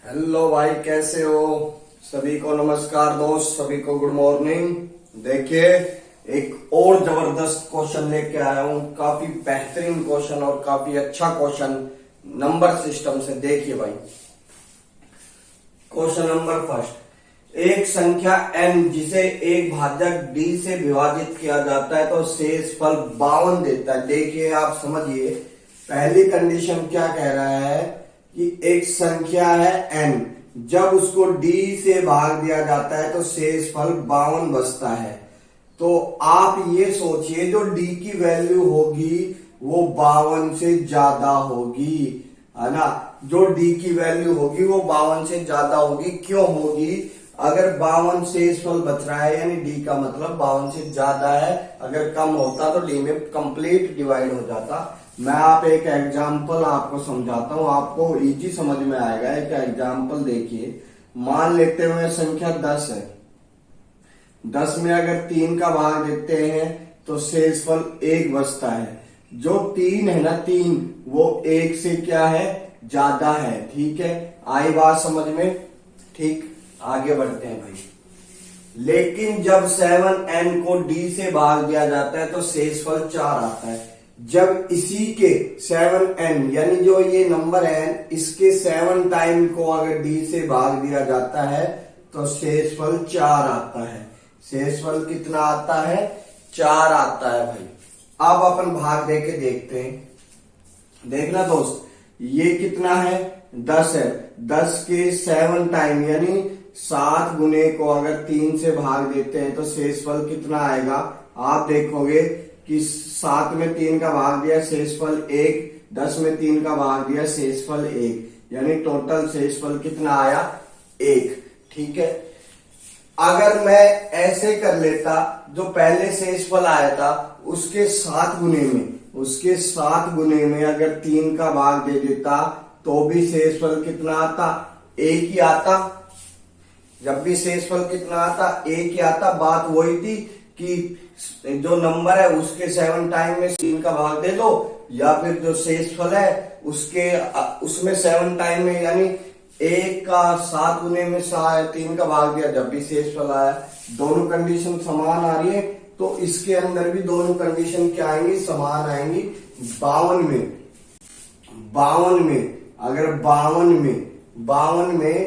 Hello भाई, कैसे हो? सभी को नमस्कार दोस्त, सभी को गुड मॉर्निंग। देखिए, एक और जबरदस्त क्वेश्चन लेके आया हूं। काफी बेहतरीन क्वेश्चन और काफी अच्छा क्वेश्चन नंबर सिस्टम से। देखिए भाई, क्वेश्चन नंबर फर्स्ट। एक संख्या n जिसे एक भाजक d से विभाजित किया जाता है तो शेषफल 52 देता है। देखिए, आप समझिए, पहली कंडीशन क्या कह रहा है कि एक संख्या है n, जब उसको d से भाग दिया जाता है तो शेषफल 52 बचता है। तो आप ये सोचिए, जो d की वैल्यू होगी वो 52 से ज्यादा होगी, है ना। जो d की वैल्यू होगी वो 52 से ज्यादा होगी। क्यों होगी? अगर 52 शेषफल बच रहा है यानी d का मतलब 52 से ज्यादा है। अगर कम होता तो d में कंप्लीट डिवाइड हो जाता। मैं आप एक एग्जाम्पल आपको समझाता हूं, आपको इजी समझ में आएगा। एक एग्जाम्पल देखिए, मान लेते हुए संख्या 10 है। 10 में अगर 3 का भाग देते हैं तो शेषफल 1 बचता है। जो 3 है ना, 3 वो 1 से क्या है, ज्यादा है। ठीक है, आई बात समझ में? ठीक, आगे बढ़ते हैं भाई। लेकिन जब 7n को d से भाग दिया जाता है तो शेषफल 4 आता है। जब इसी के 7n यानी जो ये नंबर है, इसके 7 टाइम को अगर d से भाग दिया जाता है तो शेषफल 4 आता है। शेषफल कितना आता है? 4 आता है भाई। अब अपन भाग देके देखते हैं। देखना दोस्त, ये कितना है? 10 है। 10 के 7 टाइम यानी 7 गुने को अगर 3 से भाग देते हैं तो शेषफल कितना आएगा? आप देखोगे कि 7 में 3 का भाग दिया, शेषफल 1। 10 में 3 का भाग दिया, शेषफल 1, यानी टोटल शेषफल कितना आया? 1। ठीक है, अगर मैं ऐसे कर लेता, जो पहले शेषफल आया था उसके 7 गुने में अगर 3 का भाग दे देता तो भी शेषफल कितना आता? 1 ही आता। जब भी शेषफल कितना आता? 1 ही आता। बात वही थी कि जो नंबर है उसके 7 टाइम में 3 का भाग दे दो, या फिर जो शेषफल है उसमें 7 टाइम में यानी 1 का 7 गुने में 3 का भाग दिया, जब भी शेषफल आया। दोनों कंडीशन समान आ रही है तो इसके अंदर भी दोनों कंडीशन क्या आएंगी? समान आएंगी। 52 में अगर 52 में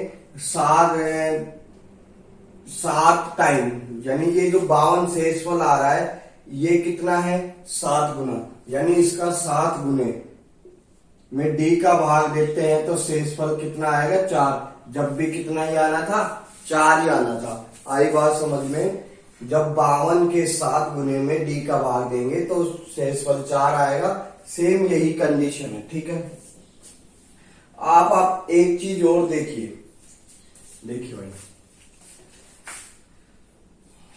7 टाइम यानी ये जो 52 शेषफल आ रहा है ये कितना है? 7 गुना, यानी इसका 7 गुने में d का भाग देते हैं तो शेषफल कितना आएगा? 4। जब भी कितना ही आना था? 4 ही आना था। आई बात समझ में? जब 52 के 7 गुने में d का भाग देंगे तो शेषफल 4 आएगा। सेम यही कंडीशन है। ठीक है, आप एक चीज और देखिए भाई,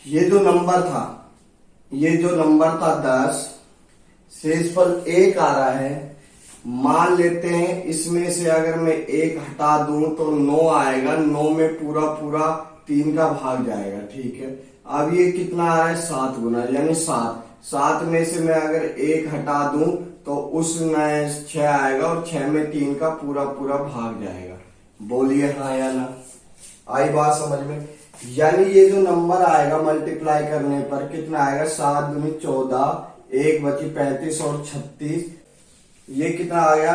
ये जो नंबर था 10, शेषफल 1 आ रहा है। मान लेते हैं इसमें से अगर मैं 1 हटा दूं तो 9 आएगा। 9 में पूरा 3 का भाग जाएगा। ठीक है, अब ये कितना आ रहा है? 7 गुना, यानी 7 में से मैं अगर 1 हटा दूं तो उसमें 6 आएगा और 6 में 3 का पूरा भाग जाएगा। बोलिए हाँ या ना? आई बात समझ में? यानी ये जो नंबर आएगा मल्टीप्लाई करने पर कितना आएगा? 7 दूनी 14, 1 बची 35 और 36, ये कितना आ गया?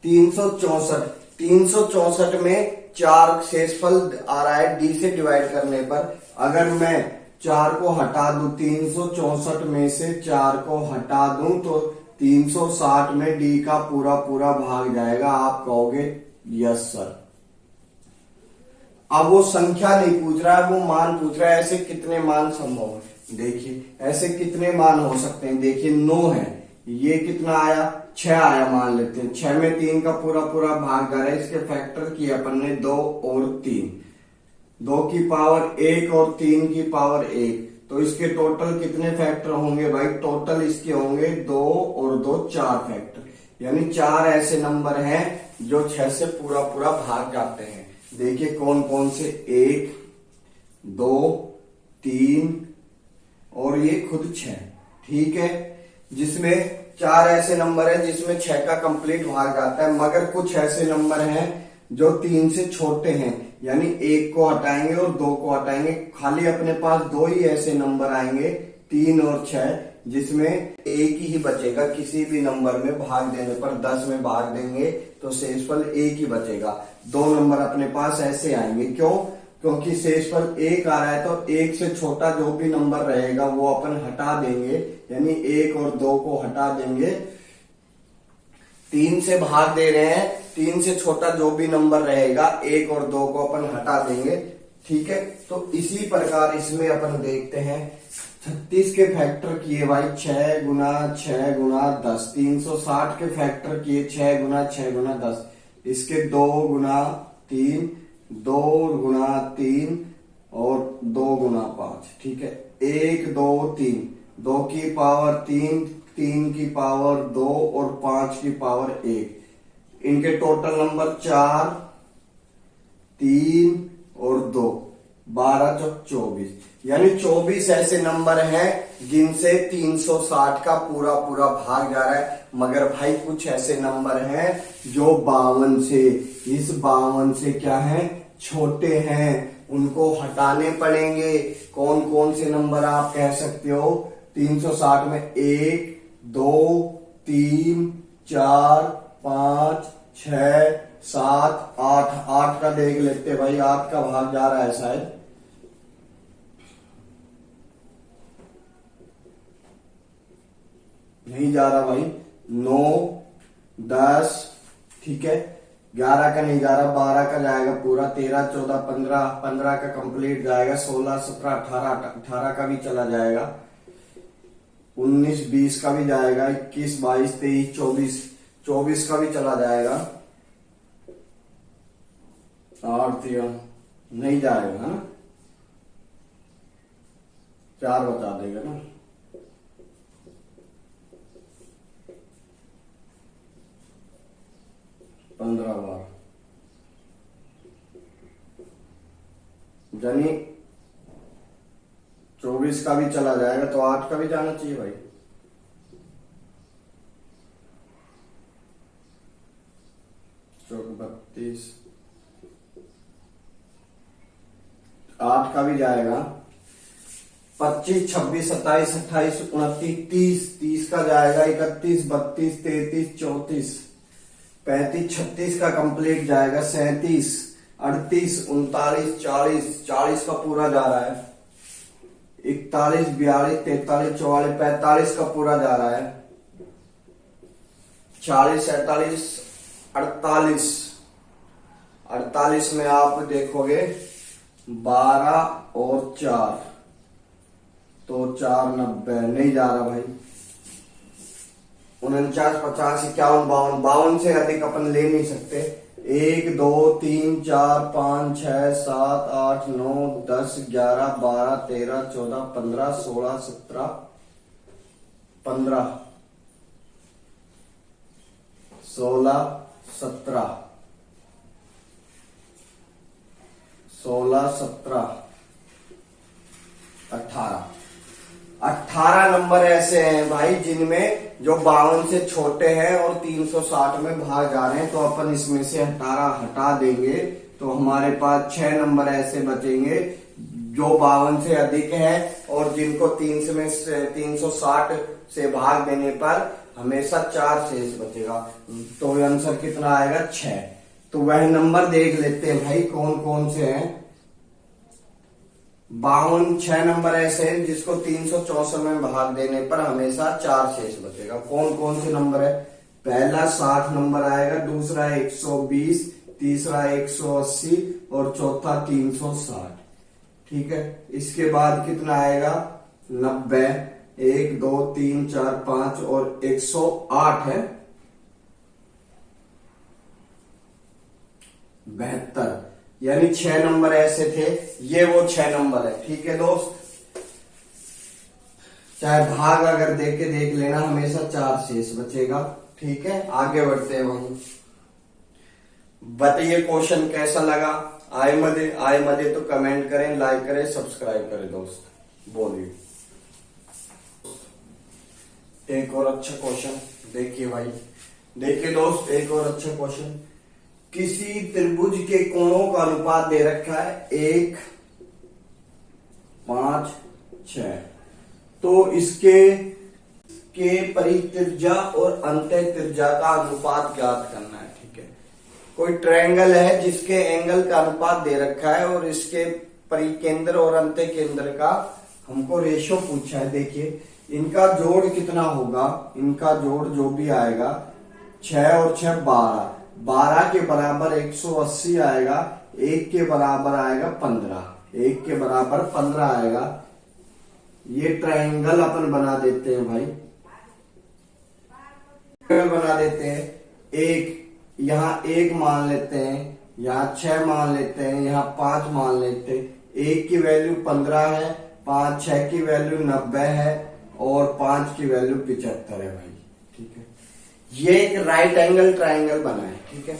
364। 364 में 4 शेषफल आ रहा है d से डिवाइड करने पर। अगर मैं 4 को हटा दूं, 364 में से 4 को हटा दूं तो 360 में d का पूरा भाग जाएगा। आप कहोगे यस सर। अब वो संख्या नहीं पूछ रहा है, वो मान पूछ रहा है। ऐसे कितने मान संभव है? देखिए, ऐसे कितने मान हो सकते हैं? देखिए, 9 है, ये कितना आया? 6 आया। मान लेते हैं 6 में 3 का पूरा भाग जा रहा है। इसके फैक्टर किए अपन ने 2 और 3, 2 की पावर 1 और 3 की पावर 1, तो इसके टोटल कितने फैक्टर होंगे भाई? टोटल इसके होंगे 2 और 2 4 फैक्टर, यानी 4 ऐसे नंबर हैं जो 6 से पूरा भाग जाते हैं। देखिए कौन कौन से? 1, 2, 3 और ये खुद 6। ठीक है, जिसमें 4 ऐसे नंबर हैं जिसमें 6 का कंप्लीट भाग जाता है। मगर कुछ ऐसे नंबर हैं जो 3 से छोटे हैं, यानी 1 को हटाएंगे और 2 को हटाएंगे, खाली अपने पास 2 ही ऐसे नंबर आएंगे 3 और 6, जिसमें एक ही बचेगा। किसी भी नंबर में भाग देने पर 10 में भाग देंगे तो शेषफल 1 ही बचेगा। 2 नंबर अपने पास ऐसे आएंगे, क्यों? क्योंकि शेषफल 1 आ रहा है तो 1 से छोटा जो भी नंबर रहेगा वो अपन हटा देंगे, यानी 1 और 2 को हटा देंगे। 3 से भाग दे रहे हैं, 3 से छोटा जो भी नंबर रहेगा 1 और 2 को अपन हटा देंगे। ठीक है, तो इसी प्रकार इसमें अपन देखते हैं 36 के फैक्टर किए भाई 6 गुना 6 गुना 10। 360 के फैक्टर किए 6 गुना 6 गुना 10। इसके 2 गुना 3, 2 गुना 3 और 2 गुना 5। ठीक है, 1 2 3, 2 की पावर 3, 3 की पावर 2 और 5 की पावर 1। इनके टोटल नंबर 4, 3 और 2, 12 चौक 24, यानी 24 ऐसे नंबर हैं जिनसे 360 का पूरा पूरा भाग जा रहा है। मगर भाई कुछ ऐसे नंबर हैं जो 52 से, इस 52 से क्या है, छोटे हैं, उनको हटाने पड़ेंगे। कौन कौन से नंबर आप कह सकते हो? 360 में 1 2 3 4 5 6 7 8, 8 का देख लेते भाई, 8 का भाग जा रहा है शायद, नहीं जा रहा भाई। 9 10, ठीक है, 11 का नहीं जा रहा, 12 का जाएगा पूरा, 13 14 15, 15 का कंप्लीट जाएगा, 16 17 18, 18 का भी चला जाएगा, 19 20 का भी जाएगा, 21 22 23 24, 24 का भी चला जाएगा, 8 नहीं जाएगा ना, 4 बचा देगा ना, 15 बार, यानी 24 का भी चला जाएगा तो 8 का भी जाना चाहिए भाई। चौक 32, 8 का भी जाएगा, 25 26 27 28 29 30, 30 का जाएगा, 31 32 33 34 35 36 का कंप्लीट जाएगा, 37 38 39 40, 40 का पूरा जा रहा है, 41 42 43 44 45 का पूरा जा रहा है, 40 47 48, 48 में आप देखोगे 12 और 4 तो 4 90, नहीं जा रहा भाई। 49 50 51 52, 52 से अधिक अपन ले नहीं सकते। 1 2 3 4 5 6 7 8 9 10 11 12 13 14 15 16 17 15 16 17 16 17 18, 18 नंबर ऐसे हैं भाई जिनमें जो 52 से छोटे हैं और 360 में भाग जा रहे हैं, तो अपन इसमें से 18 हटा देंगे तो हमारे पास 6 नंबर ऐसे बचेंगे जो 52 से अधिक है और जिनको 360 से भाग देने पर हमेशा 4 शेष बचेगा। तो आंसर कितना आएगा? 6। तो वह नंबर देख लेते हैं भाई कौन कौन से हैं। 52 6 नंबर ऐसे हैं जिसको 364 में भाग देने पर हमेशा 4 शेष बचेगा। कौन कौन से नंबर है? पहला 60 नंबर आएगा, दूसरा 120, तीसरा 180 और चौथा 360। ठीक है, इसके बाद कितना आएगा? 90, 1 2 3 4 5 और 108 है 72, यानी 6 नंबर ऐसे थे, ये वो 6 नंबर है। ठीक है दोस्त, चाहे भाग अगर देख के देख लेना, हमेशा 4 शेष बचेगा। ठीक है, आगे बढ़ते हैं वहीं। बताइए क्वेश्चन कैसा लगा? आए मजे तो कमेंट करें, लाइक करें, सब्सक्राइब करें दोस्त। बोलिए। एक और अच्छा क्वेश्चन देखिए भाई, देखिए दोस्त, एक और अच्छा क्वेश्चन। किसी त्रिभुज के कोणों का अनुपात दे रखा है 1, 5, 6। तो इसके परित्रिज्या और अंतः त्रिज्या का अनुपात ज्ञात करना है। ठीक है, कोई ट्रायंगल है जिसके एंगल का अनुपात दे रखा है और इसके परिकेंद्र और अंत्य केंद्र का हमको रेशो पूछा है। देखिए इनका जोड़ कितना होगा, इनका जोड़ जो भी आएगा 6 और 6 12, 12 के बराबर 180 आएगा, 1 के बराबर आएगा 15, 1 के बराबर 15 आएगा। ये ट्रायंगल अपन बना देते हैं भाई, बना देते हैं। एक यहाँ 1 मान लेते हैं, यहाँ 6 मान लेते हैं, यहाँ 5 मान लेते हैं। 1 की वैल्यू 15 है, 5 6 की वैल्यू 90 है और 5 की वैल्यू 75 है भाई। ठीक है, ये एक राइट एंगल ट्रायंगल बना है। ठीक है,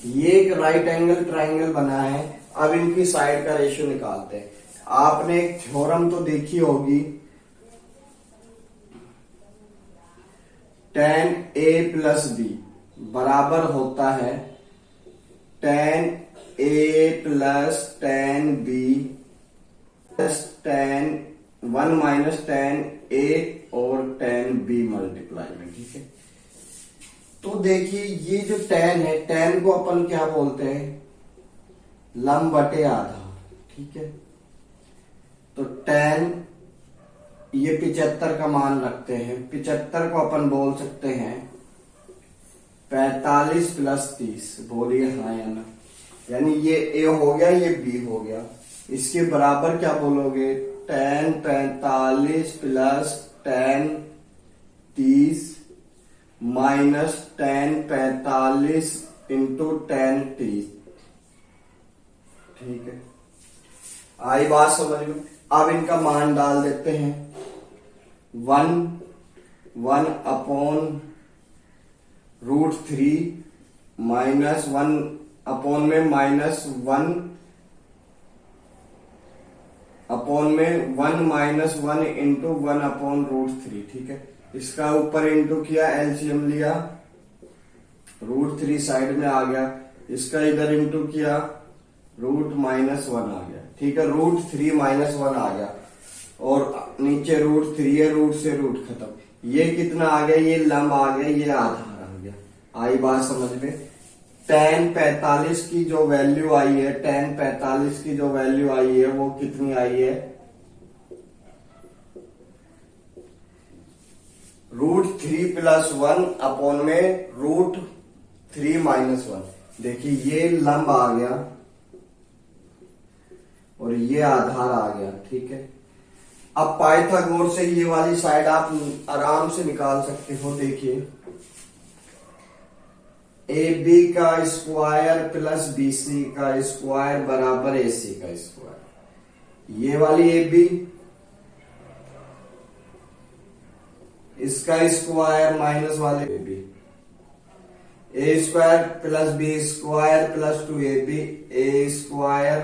ये एक राइट एंगल ट्रायंगल बना है। अब इनकी साइड का रेशियो निकालते हैं। आपने एक थ्योरम तो देखी होगी, tan a प्लस बी बराबर होता है tan a plus tan b plus tan 1 minus tan a और tan b मल्टीप्लाई में। ठीक है, तो देखिए ये जो tan है, tan को अपन क्या बोलते हैं, लंब बटे आधा। ठीक है, तो tan ये 75 का मान रखते हैं, 75 को अपन बोल सकते हैं 45 प्लस 30। बोलिए हाँ या ना, यानी ये a हो गया, ये b हो गया। इसके बराबर क्या बोलोगे, tan 45 plus tan 30 minus tan 45 into tan 30। ठीक है, आई बात समझ में। अब इनका मान डाल देते हैं, 1 अपॉन √3 माइनस 1 अपॉन में माइनस 1 अपॉन में 1 माइनस 1 इंटू 1 अपॉन √3। ठीक है, इसका ऊपर इंटू किया, एलसीएम लिया, √3 साइड में आ गया, इसका इधर इंटू किया, √-1 आ गया। ठीक है, √3 माइनस 1 आ गया और नीचे √3 है, रूट से रूट खत्म। ये कितना आ गया, ये लंब आ गया, ये आधार आ गया। आई बात समझ में। tan 45 की जो वैल्यू आई है, tan 45 की जो वैल्यू आई है वो कितनी आई है, √3 प्लस 1 अपॉन में √3 माइनस 1। देखिए ये लंब आ गया और ये आधार आ गया। ठीक है, अब पाइथागोरस से ये वाली साइड आप आराम से निकाल सकते हो। देखिए AB का स्क्वायर प्लस BC का स्क्वायर बराबर AC का स्क्वायर। ये वाली AB, इसका स्क्वायर माइनस वाले AB, A square plus B square plus 2AB, A square.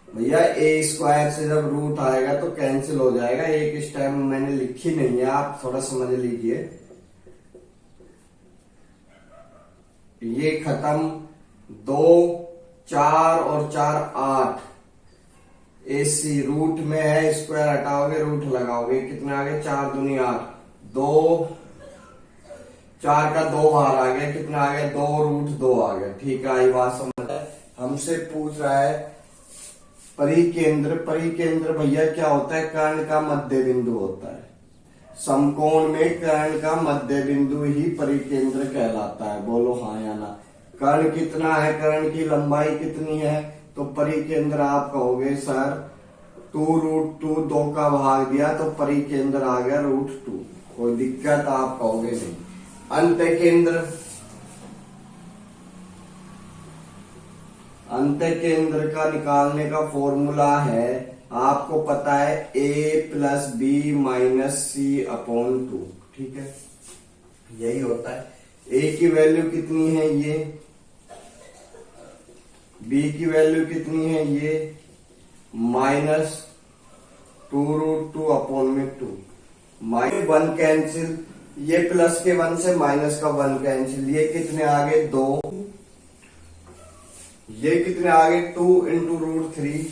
भैया ए स्क्वायर से जब रूट आएगा तो कैंसिल हो जाएगा। एक स्टेप मैंने लिखी नहीं है, आप थोड़ा समझ लीजिए। ये खत्म, 2 4 और 4 8, AC रूट में है, स्क्वायर हटाओगे रूट लगाओगे, कितना आ गया, 4 दूनी 8, 2 4 का 2 बाहर आ गया, कितना आ गया, 2√2 आ गया। ठीक है, आई बात समझ। हमसे पूछ रहा है परिकेंद्र। परिकेंद्र भैया क्या होता है, कर्ण का मध्य बिंदु होता है। समकोण में कर्ण का मध्य बिंदु ही परिकेंद्र कहलाता है। बोलो हाँ या ना। कर्ण कितना है, कर्ण की लंबाई कितनी है, तो परिकेंद्र आप कहोगे सर 2√2, 2 का भाग दिया तो परिकेंद्र आ गया √2। कोई दिक्कत आप कहोगे नहीं। अंत्य केंद्र, अंत्य केंद्र का निकालने का फॉर्मूला है, आपको पता है A plus B minus C upon 2। ठीक है, यही होता है। A की वैल्यू कितनी है, ये B की वैल्यू कितनी है, ये -2√2 अपॉन में 2, -1 कैंसिल, ये प्लस के 1 से माइनस का 1 कैंसिल, ये कितने आगे 2, ये कितने आगे 2 into root 3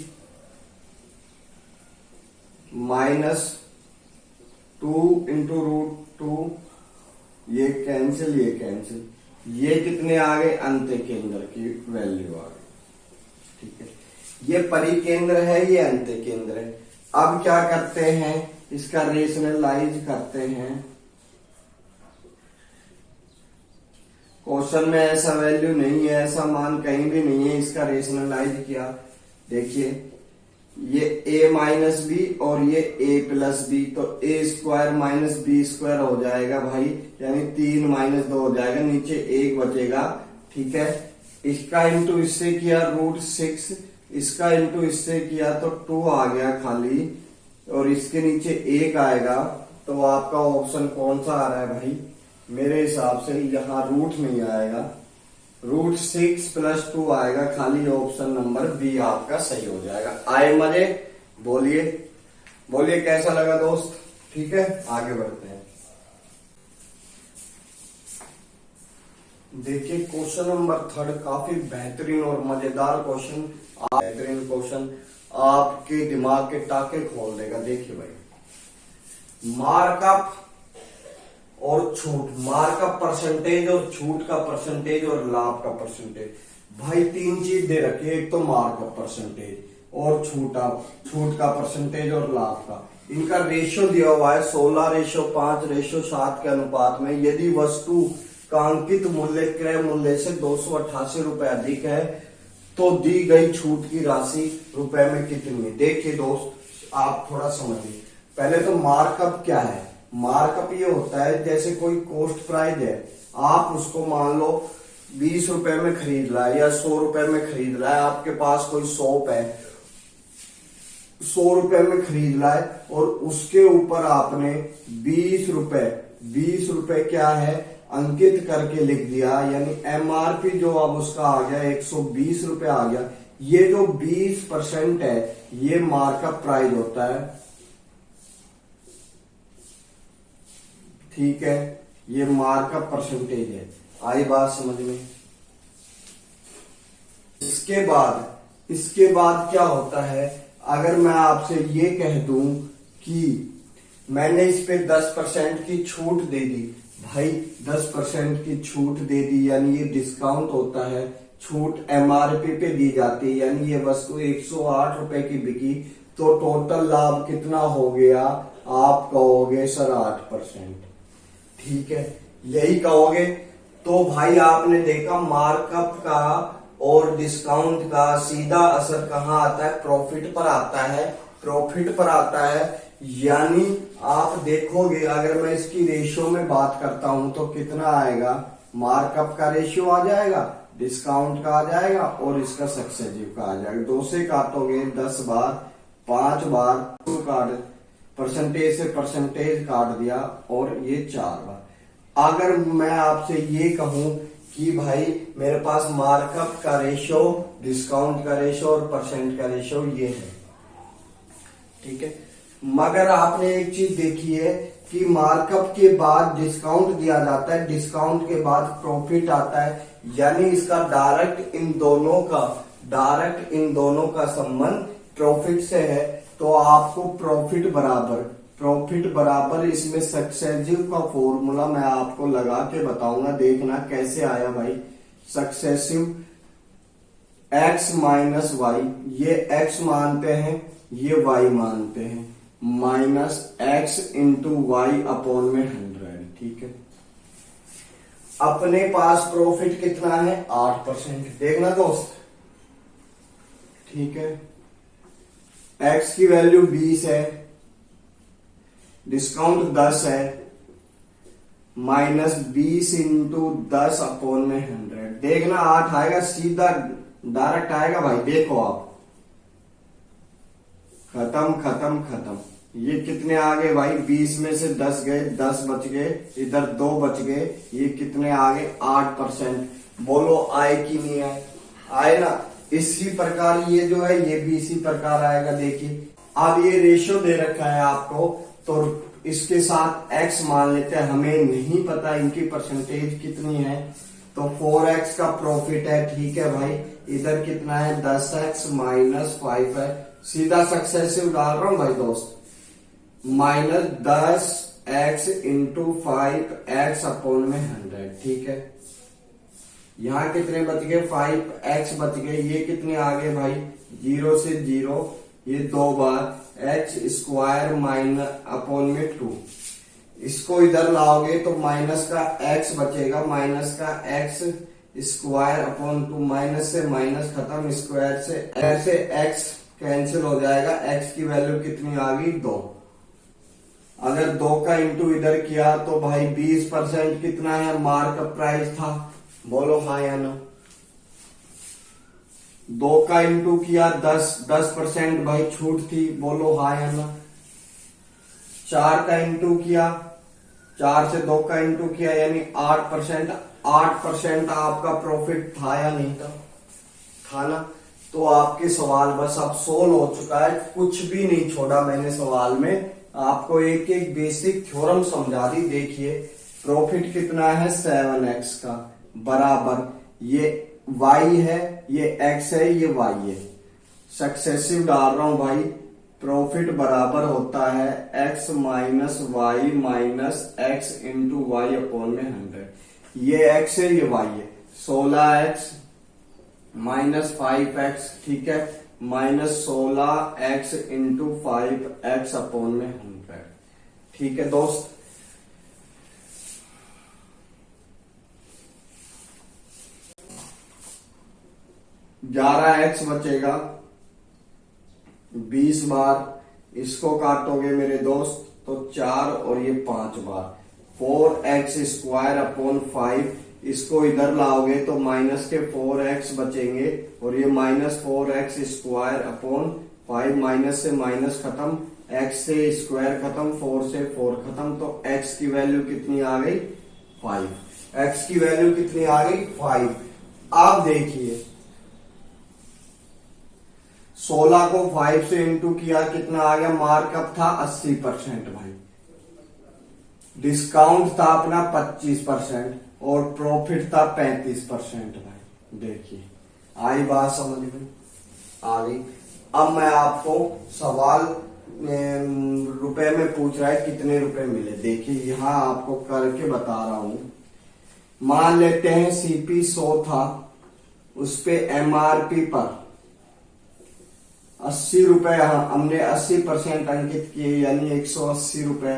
minus 2 into root 2, ये कैंसिल ये कैंसिल, ये कितने आगे अंत्य केंद्र की वैल्यू आ गई। ठीक है, ये परिकेंद्र है, ये अंत्य केंद्र है। अब क्या करते हैं, इसका रेशनलाइज करते हैं। क्वेश्चन में ऐसा वैल्यू नहीं है, ऐसा मान कहीं भी नहीं है, इसका रेशनलाइज किया। देखिए ये a माइनस बी और ये a प्लस बी, तो a square minus b square हो जाएगा भाई, यानी 3 माइनस 2 हो जाएगा, नीचे 1 बचेगा। ठीक है, इसका इंटू इससे किया रूट 6, इसका इंटू इससे किया तो 2 आ गया खाली, और इसके नीचे 1 आएगा। तो आपका ऑप्शन कौन सा आ रहा है भाई, मेरे हिसाब से यहाँ रूट नहीं आएगा, रूट 6 प्लस 2 आएगा, खाली ऑप्शन नंबर बी आपका सही हो जाएगा। आए मजे, बोलिए बोलिए कैसा लगा दोस्त। ठीक है, आगे बढ़ते हैं। देखिए क्वेश्चन नंबर 3 काफी बेहतरीन और मजेदार क्वेश्चन, बेहतरीन क्वेश्चन, आपके दिमाग के टाके खोल देगा। देखिए भाई, मार्कअप और छूट, मार्कअप परसेंटेज और छूट का परसेंटेज और लाभ का परसेंटेज, भाई 3 चीज दे रखी है, एक तो मार्कअप परसेंटेज और छूट का परसेंटेज और लाभ का। इनका रेशियो दिया हुआ है 16:5:7 के अनुपात में। यदि वस्तु का अंकित मूल्य क्रय मूल्य से 288 रुपए अधिक है तो दी गई छूट की राशि रुपए में कितनी है। देखिए दोस्त, आप थोड़ा समझिए। पहले तो मार्कअप क्या है, मार्कअप ये होता है जैसे कोई कॉस्ट प्राइस है, आप उसको मान लो 20 रुपए में खरीद रहा है या 100 रुपए में खरीद रहा है, आपके पास कोई शॉप है 100 रुपए में खरीद रहा है और उसके ऊपर आपने 20 रुपए क्या है अंकित करके लिख दिया, यानी एमआरपी जो अब उसका आ गया 120 रुपए आ गया। ये जो 20% है ये मार्कअप प्राइस होता है। ठीक है, ये मार्कअप परसेंटेज है। आई बात समझ में। इसके बाद क्या होता है, अगर मैं आपसे ये कह दूं कि मैंने इस पे 10% की छूट दे दी, भाई 10% की छूट दे दी यानी ये डिस्काउंट होता है, छूट एमआरपी पे दी जाती है, यानी ये वस्तु 108 रुपए की बिकी तो टोटल लाभ कितना हो गया, आप कहोगे सर 8%। ठीक है, यही कहोगे। तो भाई आपने देखा मार्कअप का और डिस्काउंट का सीधा असर कहाँ आता है, प्रॉफिट पर आता है, प्रॉफिट पर आता है। यानी आप देखोगे अगर मैं इसकी रेशियो में बात करता हूं तो कितना आएगा, मार्कअप का रेशियो आ जाएगा, डिस्काउंट का आ जाएगा और इसका सक्सेसिव का आ जाएगा। 2 से काटोगे 10 बार, 5 बार काट, परसेंटेज से परसेंटेज काट दिया और ये 4 बार। अगर मैं आपसे ये कहूं कि भाई मेरे पास मार्कअप का रेशियो, डिस्काउंट का रेशियो और परसेंट का रेशियो ये है, ठीक है, मगर आपने एक चीज देखी है कि मार्कअप के बाद डिस्काउंट दिया जाता है, डिस्काउंट के बाद प्रॉफिट आता है, यानी इसका डायरेक्ट इन दोनों का संबंध प्रॉफिट से है। तो आपको प्रॉफिट बराबर इसमें सक्सेसिव का फॉर्मूला मैं आपको लगा के बताऊंगा, देखना कैसे आया भाई। सक्सेसिव x माइनस वाई, ये x मानते हैं ये y मानते हैं, minus x into y upon में 100। ठीक है, अपने पास प्रॉफिट कितना है 8%, देखना दोस्त। ठीक है, x की वैल्यू 20 है, डिस्काउंट 10 है, माइनस 20 इंटू 10 अपॉन में 100, देखना 8 आएगा, सीधा डायरेक्ट आएगा भाई। देखो आप, खत्म। ये कितने आ गए भाई, 20 में से 10 गए, 10 बच गए, इधर 2 बच गए, ये कितने आ गए 8%। बोलो आए कि नहीं आए, आए ना। इसी प्रकार ये जो है ये भी इसी प्रकार आएगा। देखिए अब ये रेशियो दे रखा है आपको, तो इसके साथ x मान लेते हैं, हमें नहीं पता इनकी परसेंटेज कितनी है, तो 4x का प्रॉफिट है। ठीक है भाई, इधर कितना है 10x माइनस 5 है, सीधा सक्सेसिव डाल रहा हूं भाई दोस्त, minus 10x into 5x upon में 100। ठीक है, यहां कितने बच गए 5x बच गए, ये कितने आ गए भाई 0 से 0, ये 2 बार x स्क्वायर माइनस अपॉन में 2, इसको इधर लाओगे तो माइनस का x बचेगा, माइनस का x स्क्वायर अपॉन 2, माइनस से माइनस खत्म, स्क्वायर से ऐसे x कैंसिल हो जाएगा, x की वैल्यू कितनी आ गई 2। अगर 2 का इंटू इधर किया तो भाई 20% कितना है मार्कअप प्राइस था, बोलो हाँ या नो। 2 का इंटू किया 10% भाई छूट थी, बोलो हाँ या ना। 4 का इंटू किया, 4 से 2 का इंटू किया यानी 8%, 8% आपका प्रॉफिट था या नहीं था, था ना। तो आपके सवाल बस अब सोल्व हो चुका है, कुछ भी नहीं छोड़ा मैंने सवाल में, आपको एक एक बेसिक थ्योरम समझा दी। देखिए प्रॉफिट कितना है 7x का, बराबर ये y है, ये x है, ये y है, सक्सेसिव डाल रहा हूं भाई, प्रॉफिट बराबर होता है x minus y minus x into y upon में 100। ये x है, ये y है, 16x माइनस 5x, ठीक है, minus 16x into 5x upon में 100। ठीक है दोस्त, ग्यारह एक्स बचेगा 20 बार, इसको काटोगे मेरे दोस्त तो 4 और ये 5 बार, 4x स्क्वायर अपॉन 5, इसको इधर लाओगे तो माइनस के 4x बचेंगे और ये minus 4x square upon 5, minus से माइनस खत्म, x से स्क्वायर खत्म, 4 से 4 खत्म, तो x की वैल्यू कितनी आ गई 5, x की वैल्यू कितनी आ गई 5। आप देखिए 16 को 5 से इंटू किया, कितना आ गया, मार्कअप था 80% भाई, डिस्काउंट था अपना 25% और प्रॉफिट था 35% भाई। देखिए आई बात समझ में आ गई। अब मैं आपको सवाल रुपए में पूछ रहा है कितने रुपए मिले, देखिए यहां आपको करके बता रहा हूं। मान लेते हैं सीपी 100 था, उस पे एमआरपी पर 80 रुपए हमने 80% अंकित किए यानी 180 रुपए,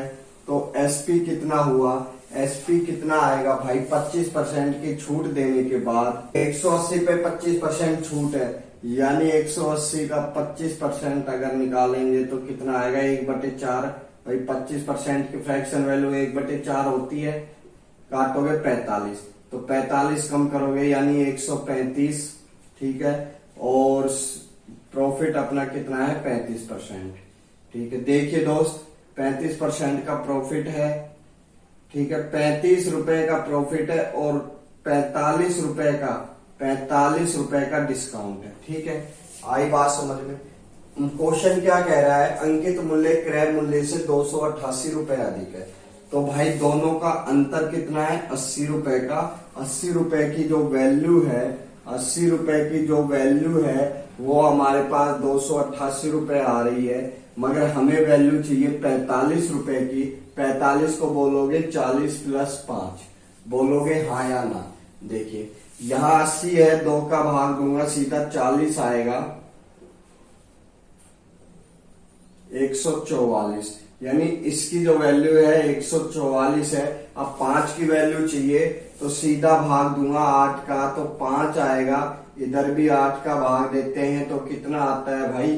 तो एसपी कितना हुआ, एसपी कितना आएगा भाई 25% की छूट देने के बाद, 180 पे 25% छूट है यानी 180 का 25% अगर निकालेंगे तो कितना आएगा 1/4 भाई, 25% की फ्रैक्शन वैल्यू 1/4 होती है, काटोगे 45, तो 45 कम करोगे यानी 135। ठीक है, और प्रॉफिट अपना कितना है 35%। ठीक है, देखिए दोस्त 35% का प्रॉफिट है, ठीक है, 35 रुपए का प्रॉफिट है और 45 रुपए का डिस्काउंट है। ठीक है, आई बात समझ में। क्वेश्चन क्या कह रहा है, अंकित मूल्य क्रय मूल्य से 288 रुपए अधिक है, तो भाई दोनों का अंतर कितना है 80 रुपए का। 80 रुपए की जो वैल्यू है, 80 रुपए की जो वैल्यू है वो हमारे पास 288 रुपए आ रही है, मगर हमें वैल्यू चाहिए 45 रुपए की। 45 को बोलोगे 40 प्लस 5, बोलोगे हाँ या ना। देखिए यहाँ 80 है, 2 का भाग दूंगा सीधा 40 आएगा, 144, यानी इसकी जो वैल्यू है 144 है। अब 5 की वैल्यू चाहिए तो सीधा भाग दूंगा 8 का, तो 5 आएगा, इधर भी 8 का भाग देते हैं तो कितना आता है भाई,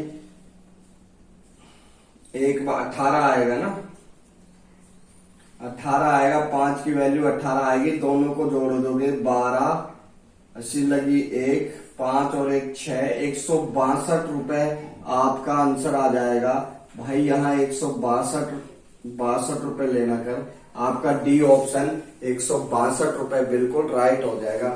18 आएगा ना, 18 आएगा, 5 की वैल्यू 18 आएगी, दोनों को जोड़ दोगे 12, 80 लगी 1, 5 और 1 6, 162 रुपए आपका आंसर आ जाएगा भाई। यहाँ 162 रुपए लेना कर, आपका डी ऑप्शन 162 रुपए बिल्कुल राइट हो जाएगा।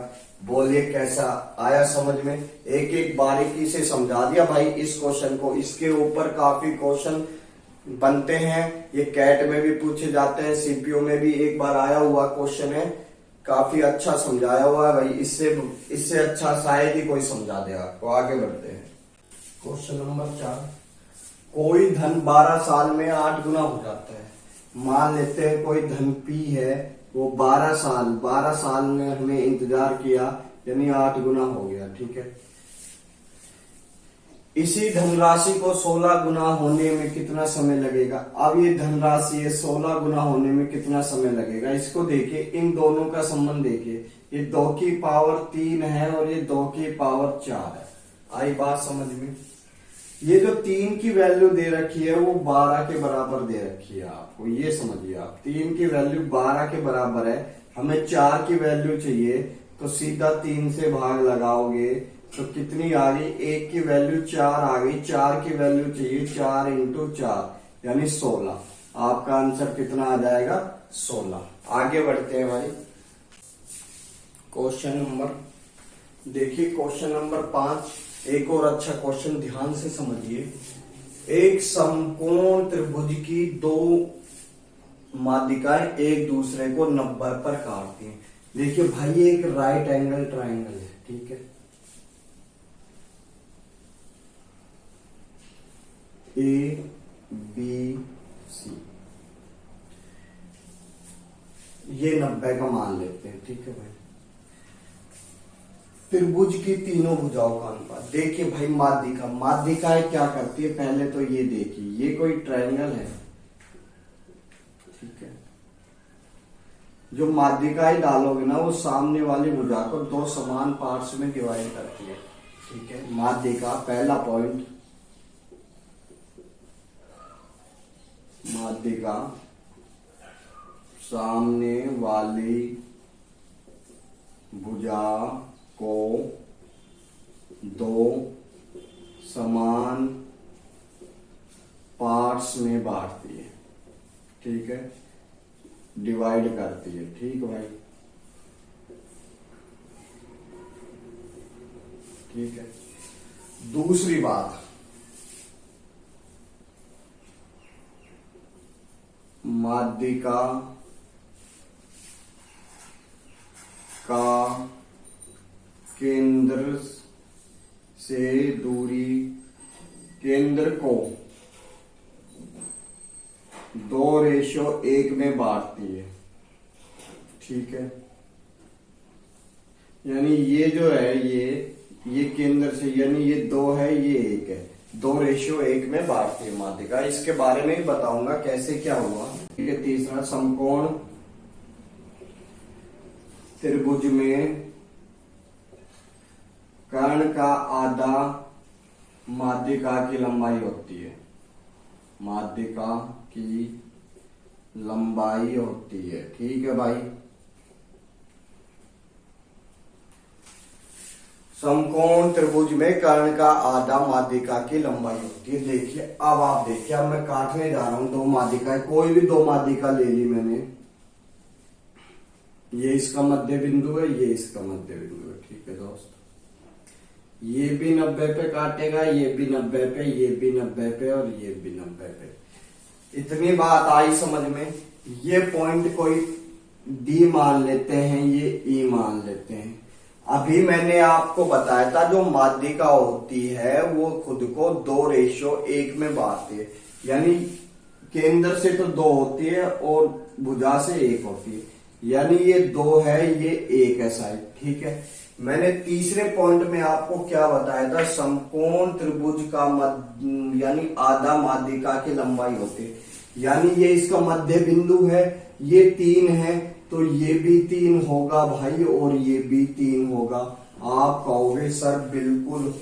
बोलिए कैसा आया समझ में, एक एक बारीकी से समझा दिया भाई इस क्वेश्चन को। इसके ऊपर काफी क्वेश्चन बनते हैं। ये कैट में भी पूछे जाते हैं, सीपीओ में भी एक बार आया हुआ क्वेश्चन है, काफी अच्छा समझाया हुआ है भाई। इससे अच्छा शायद ही कोई समझा दे आपको। आगे बढ़ते हैं। क्वेश्चन नंबर 4, कोई धन 12 साल में 8 गुना हो जाता है। मान लेते हैं कोई धन पी है, वो 12 साल में हमें इंतजार किया, यानी 8 गुना हो गया। ठीक है, इसी धनराशि को 16 गुना होने में कितना समय लगेगा। अब ये धनराशि है, 16 गुना होने में कितना समय लगेगा, इसको देखिए। इन दोनों का संबंध देखिए, ये 2 की पावर 3 है और ये 2 की पावर 4 है। आई बात समझ में। ये जो 3 की वैल्यू दे रखी है वो 12 के बराबर दे रखी है आपको, ये समझिए आप। 3 की वैल्यू 12 के बराबर है, हमें 4 की वैल्यू चाहिए, तो सीधा 3 से भाग लगाओगे तो कितनी आ गई, 1 की वैल्यू 4 आ गई, 4 की वैल्यू चाहिए 4 इंटू 4 यानी 16। आपका आंसर कितना आ जाएगा, 16। आगे बढ़ते हैं भाई। क्वेश्चन नंबर देखिए, क्वेश्चन नंबर 5, एक और अच्छा क्वेश्चन, ध्यान से समझिए। एक समकोण त्रिभुज की 2 माध्यिकाएं एक दूसरे को 90 पर काटती हैं। देखिए भाई, ये एक राइट एंगल ट्राइंगल है। ठीक है, ए बी सी, ये 90 का मान लेते हैं। ठीक है भाई, त्रिभुज की तीनों भुजाओं का अनुपात। देखिए भाई, माध्यिकाएं क्या करती है, पहले तो ये देखिए, ये कोई ट्रायंगल है। ठीक है, जो माध्यिकाएं डालोगे ना, वो सामने वाली भुजा को 2 समान पार्ट्स में डिवाइड करती है। ठीक है, माध्यिका, पहला पॉइंट, माध्यिका सामने वाली भुजा को 2 समान पार्ट्स में बांटती है। ठीक है, डिवाइड करती है। ठीक भाई, ठीक है। दूसरी बात, माध्यिका का केंद्र से दूरी, केंद्र को 2:1 में बांटती है। ठीक है, यानी ये जो है, ये केंद्र से, यानी ये 2 है, ये 1 है, 2:1 में बांटती है माध्यिका। इसके बारे में भी बताऊंगा कैसे क्या हुआ। ठीक है, तीसरा, समकोण त्रिभुज में कर्ण का आधा माध्यिका की लंबाई होती है। माध्यिका की लंबाई होती है। ठीक है भाई, समकोण त्रिभुज में कर्ण का आधा माध्यिका की लंबाई होती है। देखिए, अब आप देखिए, अब मैं काटने जा रहा हूं 2 माध्यिकाएं, कोई भी 2 माध्यिका ले ली मैंने। ये इसका मध्य बिंदु है, ये इसका मध्य बिंदु है। ठीक है दोस्त, ये भी 90 पे काटेगा, ये भी 90 पे, ये भी 90 पे और ये भी 90 पे। इतनी बात आई समझ में। ये पॉइंट कोई डी मान लेते हैं, ये ई मान लेते हैं। अभी मैंने आपको बताया था, जो माध्यिका होती है वो खुद को 2:1 में बांटती है, यानी केंद्र से तो 2 होती है और भुजा से 1 होती है, यानी ये 2 है, ये 1 है साइड। ठीक है, मैंने तीसरे पॉइंट में आपको क्या बताया था, समकोण त्रिभुज का यानी आधा माध्यिका की लंबाई होती है, यानी ये इसका मध्य बिंदु है, ये 3 है, तो ये भी 3 होगा भाई और ये भी 3 होगा। आप कहोगे सर बिल्कुल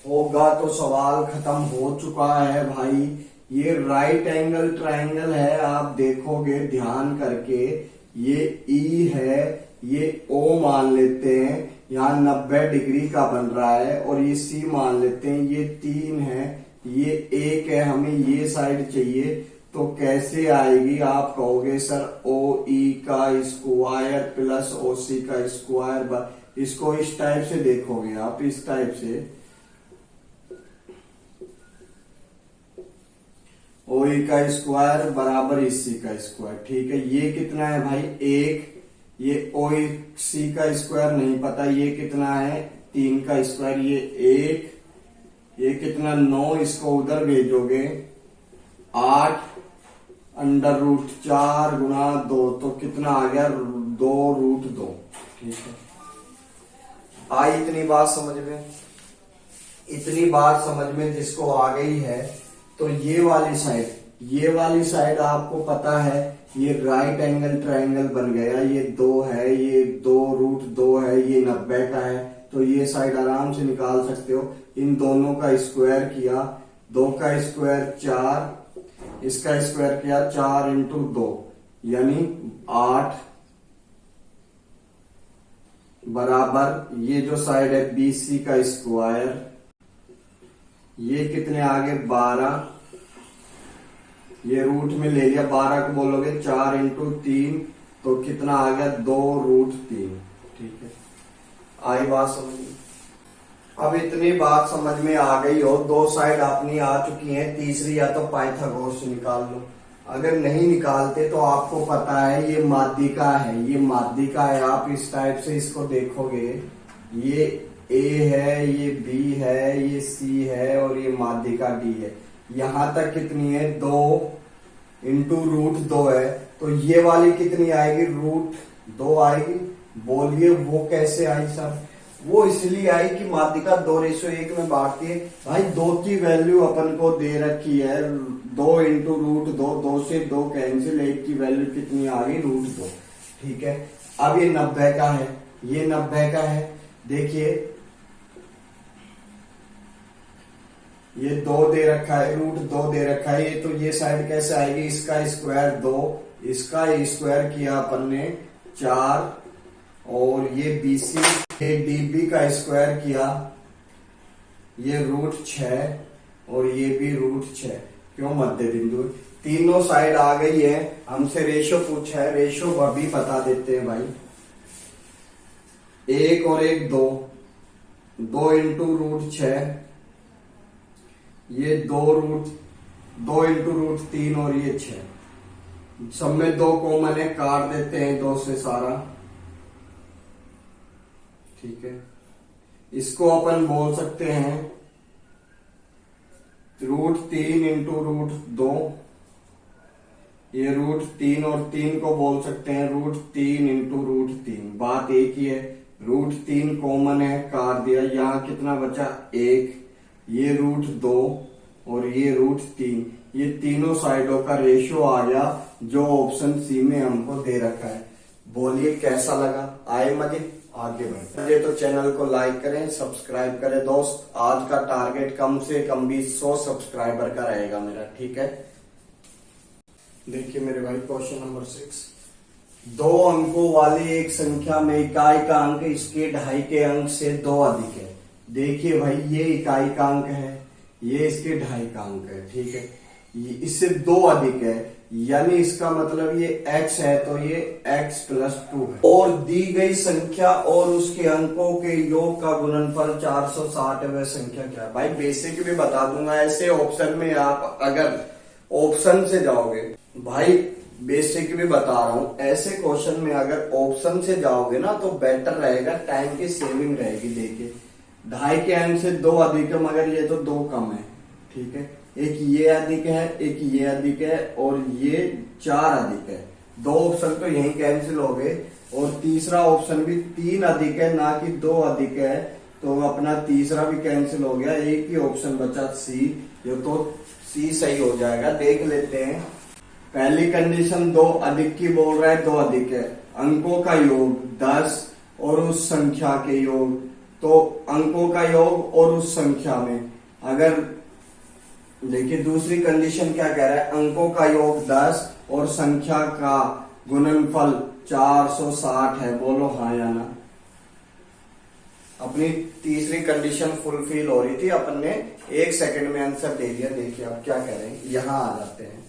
होगा तो सवाल खत्म हो चुका है भाई। ये राइट एंगल ट्रायंगल है, आप देखोगे ध्यान करके, ये ई है, ये ओ मान लेते हैं, यहाँ 90 डिग्री का बन रहा है, और ये सी मान लेते हैं, ये 3 है, ये 1 है, हमें ये साइड चाहिए, तो कैसे आएगी। आप कहोगे सर ओ ई का स्क्वायर प्लस ओ सी का स्क्वायर, इसको इस टाइप से देखोगे आप, इस टाइप से। OE का स्क्वायर बराबर AC का स्क्वायर। ठीक है, ये कितना है भाई 1, ये OC का स्क्वायर नहीं पता, ये कितना है 3 का स्क्वायर, ये 1, ये कितना 9, इसको उधर भेजोगे 8 अंडर रूट 4 गुणा 2, तो कितना आ गया 2 रूट 2। ठीक है, आई इतनी बात समझ में? इतनी बात समझ में जिसको आ गई है तो ये वाली साइड आपको पता है ये राइट एंगल ट्रायंगल बन गया, ये 2 है, ये 2 रूट 2 है, ये 90 का है, तो ये साइड आराम से निकाल सकते हो। इन दोनों का स्क्वायर किया, 2 का स्क्वायर 4, इसका स्क्वायर किया 4 इंटू 2 यानी 8 बराबर ये जो साइड है BC का स्क्वायर, ये कितने आगे 12, ये रूट में ले लिया 12 को बोलोगे 4 इंटू 3 तो कितना आ गया 2 रूट 3। ठीक है, आई बात समझ में? अब इतनी बात समझ में आ गई हो, 2 साइड अपनी आ चुकी हैं, तीसरी या तो पाइथागोरस से निकाल लो। अगर नहीं निकालते तो आपको पता है ये माध्यिका है, ये माध्यिका है, आप इस टाइप से इसको देखोगे, ये A है, ये B है, ये C है और ये माध्यिका D है। यहां तक कितनी है 2 इंटू रूट 2 है, तो ये वाली कितनी आएगी रूट 2 आएगी। बोलिए वो कैसे आई सर? वो इसलिए आई कि माध्यिका 2:1 में बांटती है। भाई 2 की वैल्यू अपन को दे रखी है 2 इंटू रूट 2, 2 से 2 कैंसिल, 1 की वैल्यू कितनी आ गई रूट 2। ठीक है, अब ये 90 का है, ये 90 का है। देखिए ये 2 दे रखा है, रूट 2 दे रखा है, ये तो ये साइड कैसे आएगी, इसका स्क्वायर 2, इसका स्क्वायर किया अपन ने 4 और ये BC DB का स्क्वायर किया, ये रूट 6 और ये भी रूट 6। क्यों मध्य बिंदु? तीनों साइड आ गई है, हमसे रेशो पूछा है, रेशो अभी बता देते हैं भाई। 1 और 1 2, 2 इंटू रूट 6, ये 2 इंटू रूट 3 और ये 6, सब में 2 कॉमन है, काट देते हैं 2 से सारा। ठीक है, इसको अपन बोल सकते हैं रूट 3 इंटू रूट 2, ये रूट 3 और 3 को बोल सकते हैं रूट 3 इंटू रूट 3। बात एक ही है, रूट 3 कॉमन है, काट दिया, यहां कितना बचा 1, ये रूट 2 और ये रूट 3, ये तीनों साइडों का रेशियो आ गया जो ऑप्शन सी में हमको दे रखा है। बोलिए कैसा लगा? आए मजे? आगे बढ़े तो चैनल को लाइक करें, सब्सक्राइब करें दोस्त। आज का टारगेट कम से कम भी 100 सब्सक्राइबर का रहेगा मेरा। ठीक है, देखिए मेरे भाई क्वेश्चन नंबर 6, 2 अंकों वाली एक संख्या में इकाई का अंक इसके 2.5 के अंक से 2 अधिक है। देखिए भाई ये इकाई का अंक है, ये इसके 2.5 का अंक है। ठीक है, ये इससे 2 अधिक है, यानी इसका मतलब ये x है तो ये x प्लस 2 है। और दी गई संख्या और उसके अंकों के योग का गुणनफल 460 है, वह संख्या क्या है? भाई बेसिक भी बता दूंगा, ऐसे ऑप्शन में आप अगर ऑप्शन से जाओगे, भाई बेसिक भी बता रहा हूं, ऐसे क्वेश्चन में अगर ऑप्शन से जाओगे ना तो बेटर रहेगा, टाइम की सेविंग रहेगी। देखिए 2.5 के अंक से 2 अधिक है, मगर ये तो 2 कम है। ठीक है, एक ये अधिक है, एक ये अधिक है और ये 4 अधिक है। 2 ऑप्शन तो यही कैंसिल हो गए और तीसरा ऑप्शन भी 3 अधिक है ना कि 2 अधिक है, तो अपना तीसरा भी कैंसिल हो गया। एक ही ऑप्शन बचा C, ये तो C सही हो जाएगा। देख लेते हैं, पहली कंडीशन 2 अधिक की बोल रहा है, 2 अधिक है, अंकों का योग 10 और उस संख्या के योग, तो अंकों का योग और उस संख्या में अगर देखिए दूसरी कंडीशन क्या कह रहा है, अंकों का योग 10 और संख्या का गुणनफल 460 है। बोलो हाँ या ना? अपनी तीसरी कंडीशन फुलफिल हो रही थी, अपन ने 1 सेकंड में आंसर दे दिया। देखिए आप क्या कह रहे हैं, यहां आ जाते हैं।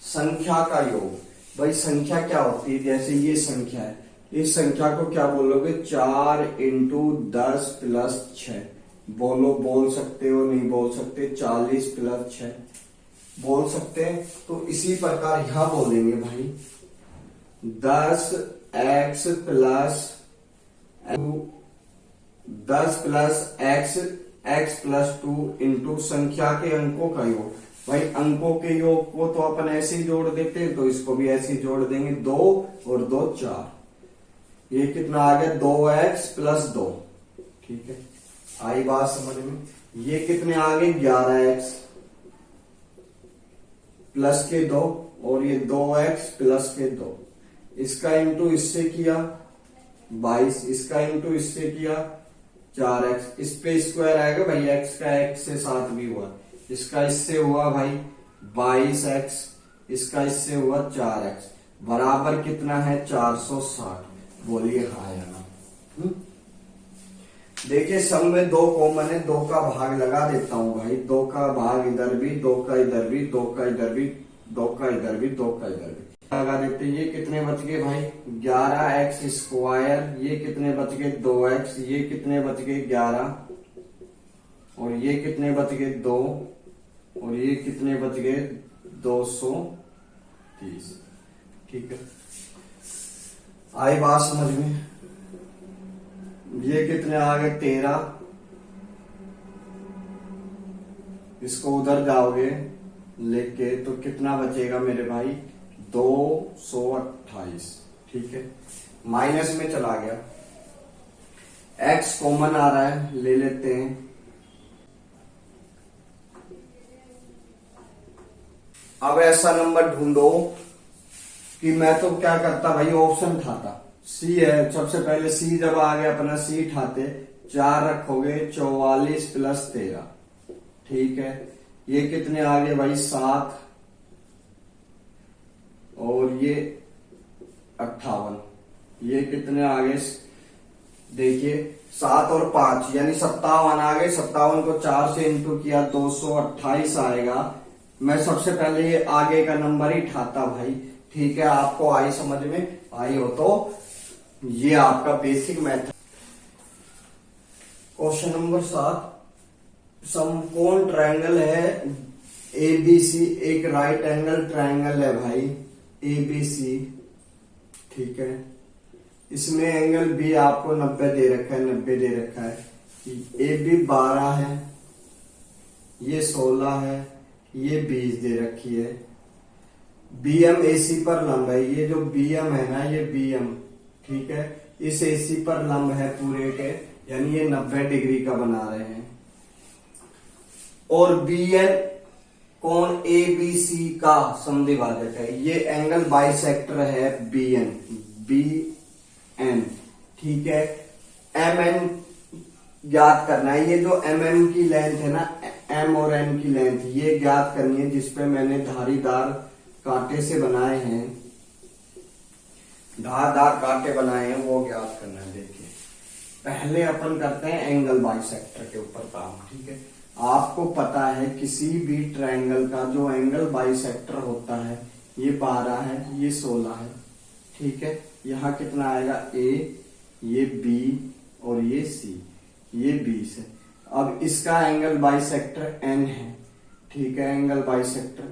संख्या का योग, भाई संख्या क्या होती है? जैसे ये संख्या है, इस संख्या को क्या बोलोगे 4 इंटू 10 प्लस 6, बोलो, बोल सकते हो, नहीं बोल सकते। 40 प्लस 6 बोल सकते हैं। तो इसी प्रकार यहां बोलेंगे भाई 10x plus 10 plus x plus 2 into संख्या के अंकों का योग। भाई अंकों के योग को तो अपन ऐसे ही जोड़ देते हैं, तो इसको भी ऐसे ही जोड़ देंगे। 2 और 2 4। ये कितना आ गया 2x प्लस 2। ठीक है, आई बात समझ में। ये कितने आ गए 11x प्लस के 2 और ये 2x प्लस के 2। इसका इंटू इससे किया 22, इसका इंटू इससे किया 4x। इस पे स्क्वायर आएगा भाई, x का x से 7 भी हुआ। इसका इससे हुआ भाई 22x, इसका इससे हुआ 4x, बराबर कितना है 460। बोलिए हाँ या ना। देखिए सब में 2 कॉमन है, 2 का भाग लगा देता हूं भाई। 2 का भाग इधर भी, 2 का इधर भी, 2 का इधर भी, 2 का इधर भी, 2 का इधर भी लगा देते। ये कितने बच गए भाई 11x स्क्वायर। ये कितने बच गए 2x। ये कितने बच गए 11 और ये कितने बच गए 2 और ये कितने बच गए 230। ठीक है, आई बात समझ में। ये कितने आ गए 13। इसको उधर जाओगे लेके तो कितना बचेगा मेरे भाई 228। ठीक है, माइनस में चला गया। x कॉमन आ रहा है, ले लेते हैं। अब ऐसा नंबर ढूंढो कि मैं तो क्या करता भाई ऑप्शन उठाता। सी है, सबसे पहले सी जब आ गया अपना सी उठाते। 4 रखोगे 44 प्लस 13। ठीक है, ये कितने आ गए भाई 7 और ये 58। ये कितने आ गए देखिए 7 और 5 यानी 57 आ गए। 57 को 4 से इंटू किया 228 आएगा। मैं सबसे पहले ये आगे का नंबर ही उठाता भाई। ठीक है, आपको आई समझ में आई हो तो ये आपका बेसिक मेथड। क्वेश्चन नंबर 7, समकोण ट्रायंगल है एबीसी। एक राइट एंगल ट्रायंगल है भाई एबीसी। ठीक है, इसमें एंगल बी आपको 90 दे रखा है, 90 दे रखा है। ए बी 12 है, ये 16 है, ये 20 दे रखी है। बीएम एसी पर लंब है। ये जो बीएम है ना, ये बीएम ठीक है, इस एसी पर लंब है पूरे के, यानी ये 90 डिग्री का बना रहे हैं। और बीएन कोण एबीसी का समद्विभाजक है। ये एंगल बाइसेक्टर है बीएन, बीएन। ठीक है, एमएन ज्ञात करना है। ये जो एमएम की लेंथ है ना, एम और एन की लेंथ, ये ज्ञात करनी है, जिसपे मैंने धारीदार कांटे से बनाए हैं, धारदार कांटे बनाए हैं, वो ज्ञात करना है। देखिए पहले अपन करते हैं एंगल बाइसेक्टर के ऊपर काम। ठीक है, आपको पता है किसी भी ट्रायंगल का जो एंगल बाइसेक्टर होता है, ये 12 है, ये 16 है। ठीक है, यहाँ कितना आएगा ए, ये बी और ये सी, ये 20 है। अब इसका एंगल बाइसेक्टर एन है। ठीक है, एंगल बाइसेक्टर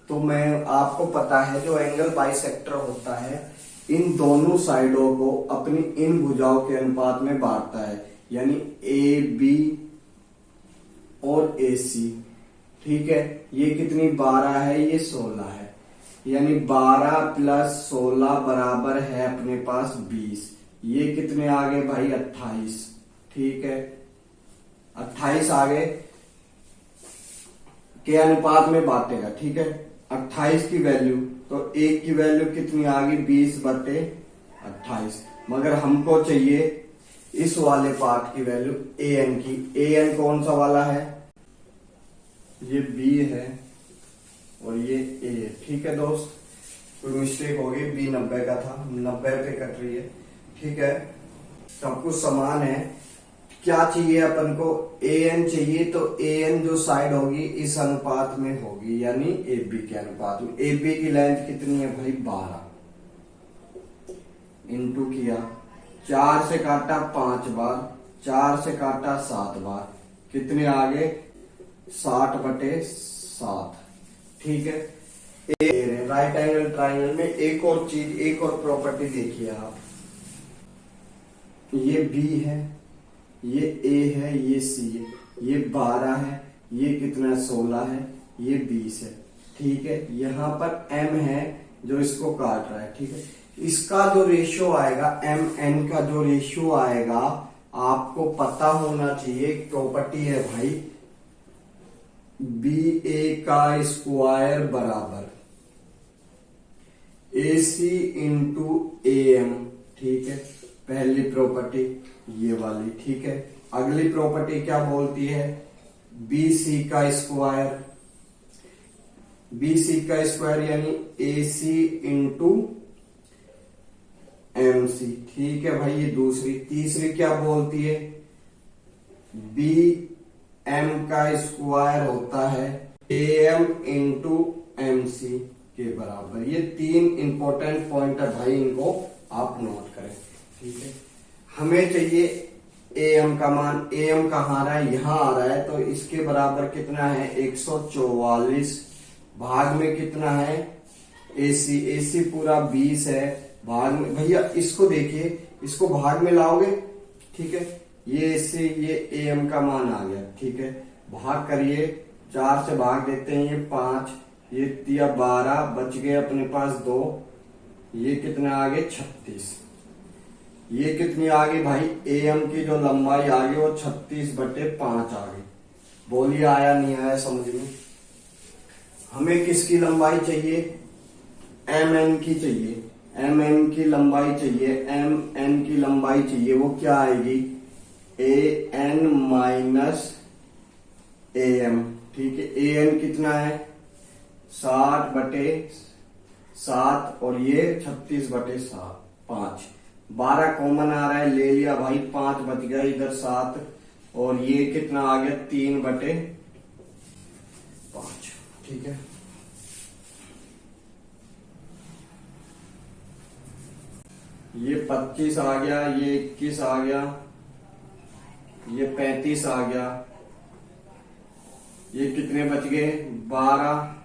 तो मैं आपको पता है जो एंगल बाइसेक्टर होता है इन दोनों साइडों को अपनी इन भुजाओं के अनुपात में बांटता है, यानी ए बी और ए सी। ठीक है, ये कितनी 12 है, ये 16 है, यानी 12 प्लस 16 बराबर है अपने पास 20। ये कितने आ गए भाई 28। ठीक है, 28 आगे के अनुपात में बांटेगा। ठीक है, 28 की वैल्यू तो एक की वैल्यू कितनी आ गई 20/28। मगर हमको चाहिए इस वाले पार्ट की वैल्यू ए एन की। ए एन कौन सा वाला है, ये बी है और ये ए है। ठीक है दोस्त, कोई मिस्टेक होगी, बी 90 का था, 90 पे कट रही है। ठीक है, सब कुछ समान है। क्या चाहिए अपन को, ए एन चाहिए, तो ए एन जो साइड होगी इस अनुपात में होगी, यानी ए बी के अनुपात में। ए बी की लेंथ कितनी है भाई 12, इंटू किया 4 से काटा 5 बार, 4 से काटा 7 बार, कितने आ गए 60/7। ठीक है। राइट एंगल ट्राइंगल में एक और चीज, एक और प्रॉपर्टी देखिए आप, ये बी है, ये ए है, ये सी है, ये 12 है, ये कितना 16 है, ये 20 है। ठीक है। यहाँ पर एम है जो इसको काट रहा है। ठीक है। इसका जो रेशियो आएगा, एम एन का जो रेशियो आएगा, आपको पता होना चाहिए। प्रॉपर्टी है भाई, बी ए का स्क्वायर बराबर ए सी इंटू ए एम। ठीक है। पहली प्रॉपर्टी ये वाली। ठीक है। अगली प्रॉपर्टी क्या बोलती है, बी सी का स्क्वायर, बी सी का स्क्वायर यानी ए सी इंटू एम सी। ठीक है भाई, ये दूसरी। तीसरी क्या बोलती है, बी एम का स्क्वायर होता है A M into M C के बराबर। ये 3 इंपॉर्टेंट पॉइंट है भाई, इनको आप नोट करें। ठीक है। हमें चाहिए ए एम का मान। ए एम कहाँ आ रहा है, यहां आ रहा है, तो इसके बराबर कितना है 144। भाग में कितना है एसी, एसी पूरा 20 है। भाग में भैया इसको देखिए, इसको भाग में लाओगे। ठीक है। ये इससे ये ए एम का मान आ गया। ठीक है। भाग करिए, 4 से भाग देते हैं, ये 5, ये दिया 12, बच गए अपने पास 2, ये कितने आ गए 36। ये कितनी आ गई भाई, ए एम की जो लंबाई आ गई वो 36/5 आ गई। बोलिए आया नहीं आया समझ में। हमें किसकी लंबाई चाहिए, एम एन की चाहिए, एम एन की लंबाई चाहिए, एम एन की लंबाई चाहिए। वो क्या आएगी, A N minus A M. ठीक है। ए एन कितना है 60/7 और ये 36/5। 12 कॉमन आ रहा है, ले लिया भाई, 5 बच गया, इधर 7 और ये कितना आ गया 3/5। ठीक है। ये 25 आ गया, ये 21 आ गया, ये 35 आ गया, ये कितने बच गए 12,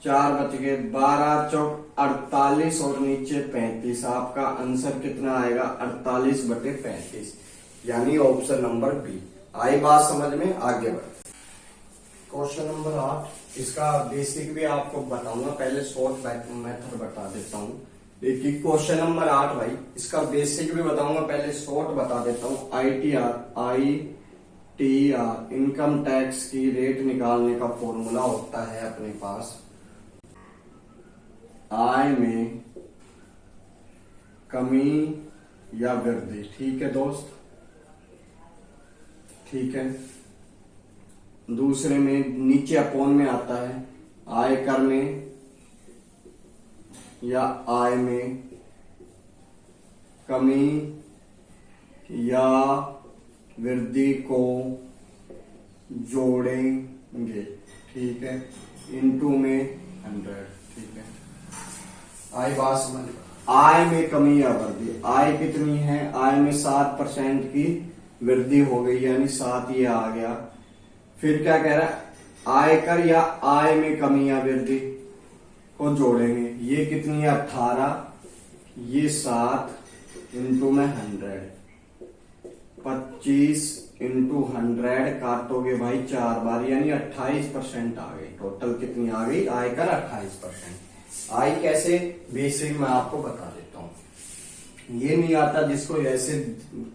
4 बच गए, 12 चौक 48 और नीचे 35। आपका आंसर कितना आएगा 48/35, यानी ऑप्शन नंबर बी। आई बात समझ में, आगे बढ़। क्वेश्चन नंबर 8, इसका बेसिक भी आपको बताऊंगा, पहले शॉर्ट मेथड बता देता हूं। देखिए क्वेश्चन नंबर 8 भाई, इसका बेसिक भी बताऊंगा, पहले शॉर्ट बता देता हूं। ITR इनकम टैक्स की रेट निकालने का फॉर्मूला होता है अपने पास, आय में कमी या वृद्धि। ठीक है दोस्त। ठीक है। दूसरे में नीचे अपॉन में आता है, आयकर में या आय में कमी या वृद्धि को जोड़ेंगे। ठीक है। इनटू में 100। ठीक है। आय बात समझ। आय में कमी या वृद्धि, आय कितनी है, आय में 7% की वृद्धि हो गई, यानी 7 ये आ गया। फिर क्या कह रहा है, आयकर या आय में कमी या वृद्धि को जोड़ेंगे। ये कितनी है 18, ये 7 इंटू में 100, 25 इंटू 100 काटोगे भाई 4 बार, यानी 28% आ गई। टोटल कितनी आ गई आयकर 28%। आई कैसे, बेसिक मैं आपको बता देता हूं। ये नहीं आता जिसको ऐसे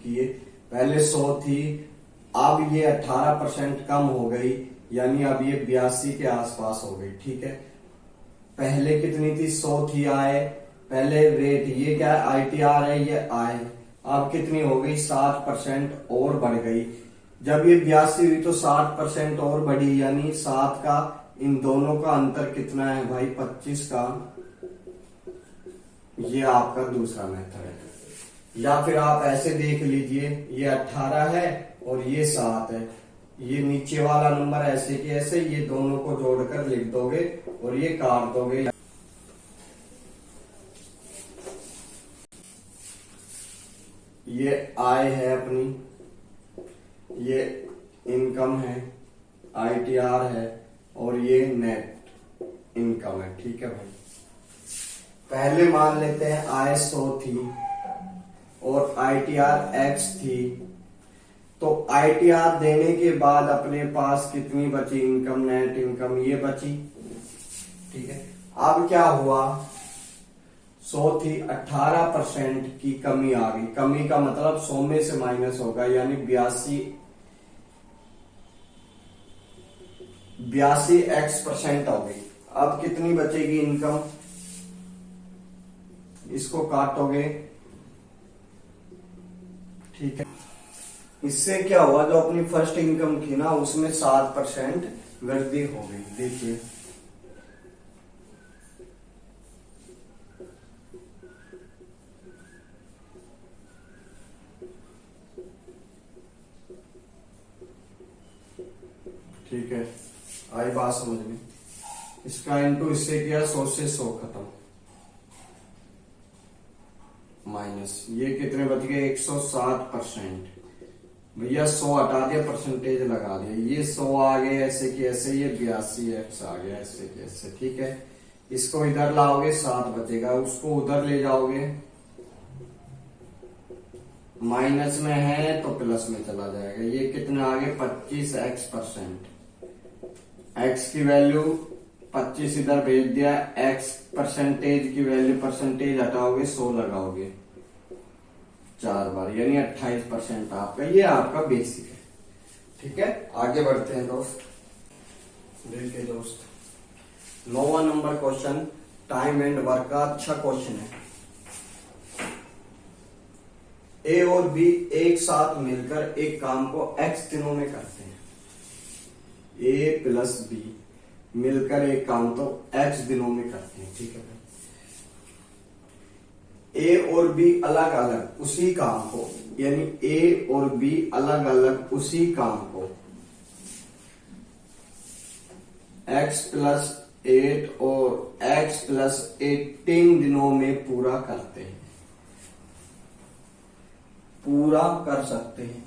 किए, पहले 100 थी, अब ये 18% कम हो गई, यानी अब ये 82 के आसपास हो गई। ठीक है। पहले कितनी थी 100 थी आय, पहले रेट, ये क्या ITR है, ये आय, अब कितनी हो गई 7% और बढ़ गई। जब ये 82 हुई तो 60% और बढ़ी, यानी 7 का इन दोनों का अंतर कितना है भाई 25 का। ये आपका दूसरा मेथड है। या फिर आप ऐसे देख लीजिए, ये 18 है और ये 7 है, ये नीचे वाला नंबर ऐसे के ऐसे, ये दोनों को जोड़कर लिख दोगे और ये काट दोगे। ये आय है अपनी, ये इनकम है, आईटीआर है, और ये नेट इनकम है। ठीक है भाई, पहले मान लेते हैं आय 100 थी और आईटीआर x थी, तो आईटीआर देने के बाद अपने पास कितनी बची, इनकम, नेट इनकम, ये बची। ठीक है, अब क्या हुआ, 100 थी, 18% की कमी आ गई। कमी का मतलब 100 में से माइनस होगा, यानी 82x% हो गई। अब कितनी बचेगी इनकम, इसको काटोगे। ठीक है, इससे क्या हुआ, जो अपनी फर्स्ट इनकम थी ना उसमें 7% वृद्धि हो गई। देखिए ठीक है, आई बात समझ में। इसका इंटू इससे किया, 100 से 100 खत्म, माइनस ये कितने बच गए, 160%। भैया 100 हटा दिया, परसेंटेज लगा दिया, ये 100 आ गए ऐसे की ऐसे, ये 82x आ गया ऐसे की ऐसे। ठीक है, इसको इधर लाओगे 7 बचेगा, उसको उधर ले जाओगे, माइनस में है तो प्लस में चला जाएगा। ये कितने आ गए, 25x%। x की वैल्यू 25 इधर भेज दिया, x परसेंटेज की वैल्यू, परसेंटेज हटाओगे 100 लगाओगे 4 बार, यानी 28% आपका, ये आपका बेसिक है। ठीक है, आगे बढ़ते हैं दोस्त। देखिए दोस्त, 9वां number question time and work का अच्छा क्वेश्चन है। ए और बी एक साथ मिलकर एक काम को x दिनों में करते हैं। ए प्लस बी मिलकर एक काम तो x दिनों में करते हैं। ठीक है, ए और बी अलग अलग उसी काम को, यानी ए और बी अलग अलग उसी काम को x+8 और x+18 दिनों में पूरा करते हैं, पूरा कर सकते हैं।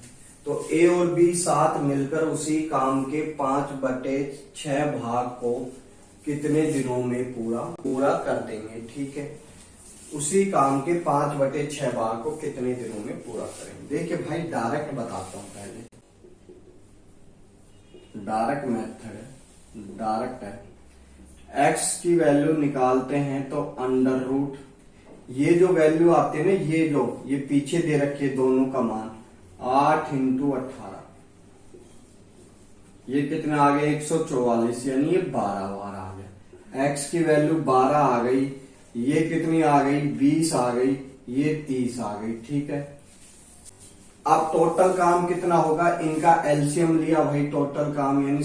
तो ए और बी साथ मिलकर उसी काम के 5/6 भाग को कितने दिनों में पूरा कर देंगे। ठीक है, उसी काम के 5/6 भाग को कितने दिनों में पूरा करेंगे। देखिए भाई, डायरेक्ट बताता हूं, पहले डायरेक्ट मेथड है, डायरेक्ट है। x की वैल्यू निकालते हैं तो अंडर रूट, ये जो वैल्यू आती है ना, ये पीछे दे रखी है दोनों का मान, 8 × 18, ये कितने आ गए, 144, यानी ये 12 बार आ गया। x की वैल्यू 12 आ गई, ये कितनी आ गई, 20 आ गई, ये 30 आ गई। ठीक है, अब टोटल काम कितना होगा, इनका एलसीएम लिया भाई, टोटल काम यानी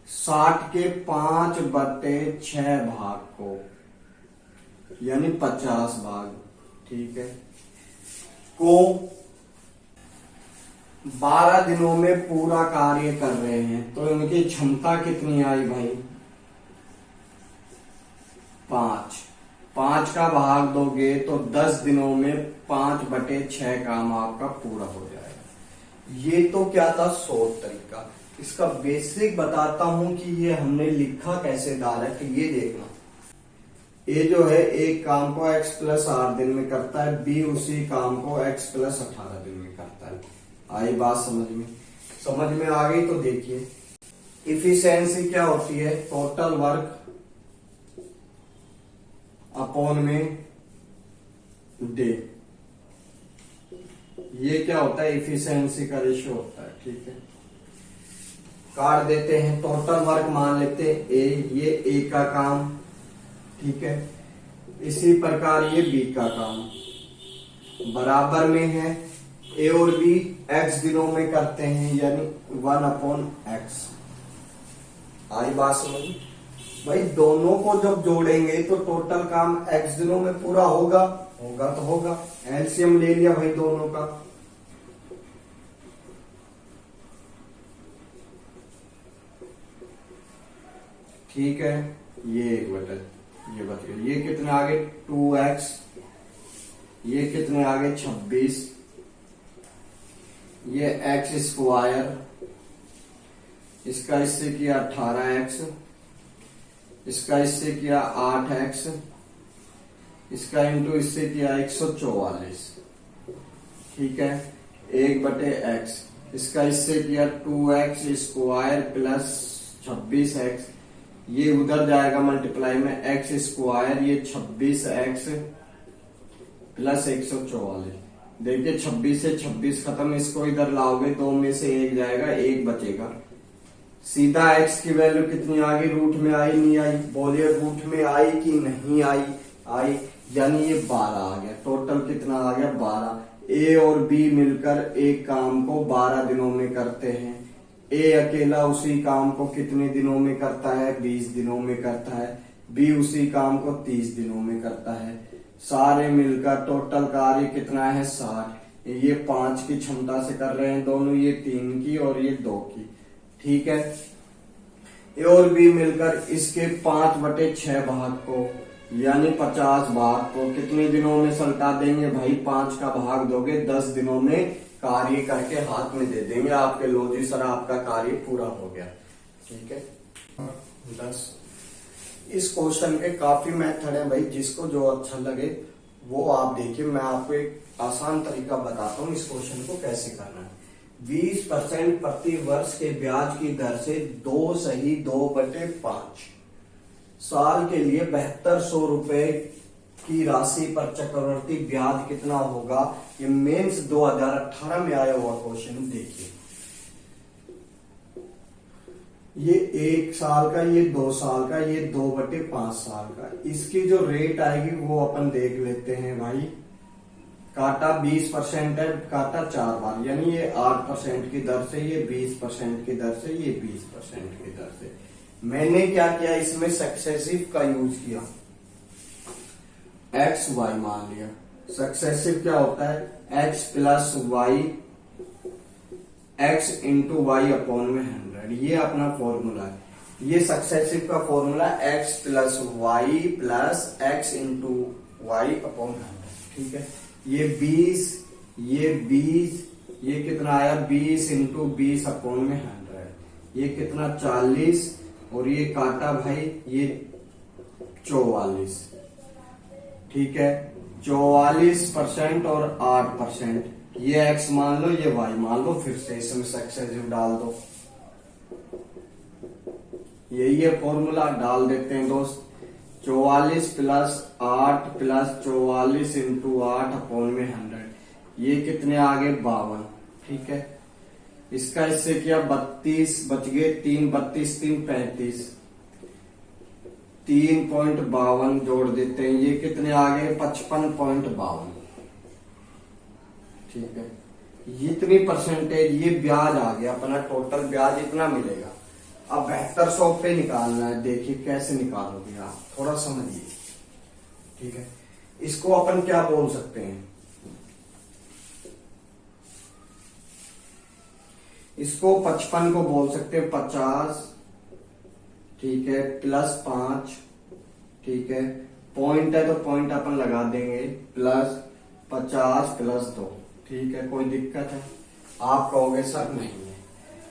60 के 5/6 भाग को, यानी 50 भाग। ठीक है, को 12 दिनों में पूरा कार्य कर रहे हैं, तो इनकी क्षमता कितनी आई भाई, 5 का भाग दोगे तो 10 दिनों में 5/6 काम आपका पूरा हो जाएगा। ये तो क्या था, शॉर्ट तरीका। इसका बेसिक बताता हूं कि ये हमने लिखा कैसे डायरेक्ट, ये देखना। ए जो है एक काम को x+8 दिन में करता है, बी उसी काम को x+18 दिन में करता है। आई बात समझ में आ गई। तो देखिए, इफिशियंसी क्या होती है, टोटल वर्क अपॉन में डे, ये क्या होता है, इफिशियंसी का रेशियो होता है। ठीक है, काट देते हैं, टोटल वर्क मान लेते हैं ए, ये ए का काम। ठीक है, इसी प्रकार ये बी का काम बराबर में है, ए और बी x दिनों में करते हैं, यानी 1/x। आई बात समझ भाई, दोनों को जब जोड़ेंगे तो टोटल काम x दिनों में पूरा होगा तो होगा। एलसीएम ले लिया भाई दोनों का, ठीक है, ये एक बटा, ये बच गया। ये कितने आ गए, 2x, ये कितने आ गए, 26, ये एक्स स्क्वायर, इसका इससे किया 18x, इसका इससे किया 8x, इसका इंटू इससे किया 144, ठीक है, 1/x, इसका इससे किया 2x स्क्वायर प्लस 26x, ये उधर जाएगा मल्टीप्लाई में, एक्स स्क्वायर, ये 26x प्लस 144। देखिए 26 से 26 खत्म, इसको इधर लाओगे 2 में से 1 जाएगा, 1 बचेगा। सीधा x की वैल्यू कितनी आ गई, रूट में आई नहीं आई, बोलिए रूट में आई कि नहीं आई, आई, यानी ये 12 आ गया। टोटल कितना आ गया, 12। ए और बी मिलकर एक काम को 12 दिनों में करते हैं। ए अकेला उसी काम को कितने दिनों में करता है, 20 दिनों में करता है। बी उसी काम को 30 दिनों में करता है। सारे मिलकर टोटल कार्य कितना है, 60। ये 5 की क्षमता से कर रहे हैं दोनों, ये 3 की और ये 2 की, ठीक है। ए और बी मिलकर इसके 5/6 भाग को यानी 50 भाग को कितने दिनों में सल्टा देंगे भाई, 5 का भाग दोगे 10 दिनों में कार्य करके हाथ में दे देंगे आपके, लो जी सर आपका कार्य पूरा हो गया, ठीक है। 10 इस क्वेश्चन के काफी मेथड है भाई, जिसको जो अच्छा लगे वो आप देखिए। मैं आपको एक आसान तरीका बताता हूँ इस क्वेश्चन को कैसे करना है। 20% प्रति वर्ष के ब्याज की दर से 2/5 साल के लिए 7200 रुपए की राशि पर चक्रवर्ती ब्याज कितना होगा, ये मेंस 2018 में आया हुआ क्वेश्चन। देखिए ये 1 साल का, ये 2 साल का, ये 2/5 साल का। इसकी जो रेट आएगी वो अपन देख लेते हैं भाई। काटा 20% है, काटा 4 बार, यानी ये 8% की दर से, ये 20% की दर से, ये 20% की दर से। मैंने क्या किया, इसमें सक्सेसिव का यूज किया, एक्स वाई मान लिया। सक्सेसिव क्या होता है, x plus y, x into y upon में 100, ये अपना फॉर्मूला है। ये सक्सेसिव का formula x plus y plus x into y upon 100, ठीक है। ये 20, ये 20, ये कितना आया 20 इंटू 20 अपॉन में 100, ये कितना 40, और ये काटा भाई ये 44, ठीक है। 44% और 8%, ये एक्स मान लो, ये वाई मान लो, फिर से इसमें सक्सेसिव डाल दो। यही है फॉर्मूला, डाल देते हैं दोस्त। 44 प्लस 8 प्लस 44 इंटू 8 अपॉन में 100, ये कितने आ गए 52, ठीक है। इसका इससे किया 32, बच गए 3, 32 3 35, 3.52 जोड़ देते हैं, ये कितने आ गए 55.52, ठीक है। इतनी परसेंटेज ये ब्याज आ गया अपना, टोटल ब्याज इतना मिलेगा। अब 7200 पे निकालना है, देखिए कैसे निकालोगे आप, थोड़ा समझिए, ठीक है। इसको अपन क्या बोल सकते हैं, इसको 55 को बोल सकते हैं 50, ठीक है, प्लस 5, ठीक है। पॉइंट है तो पॉइंट अपन लगा देंगे, प्लस 50 प्लस 2, ठीक है। कोई दिक्कत है, आप कहोगे सर नहीं है।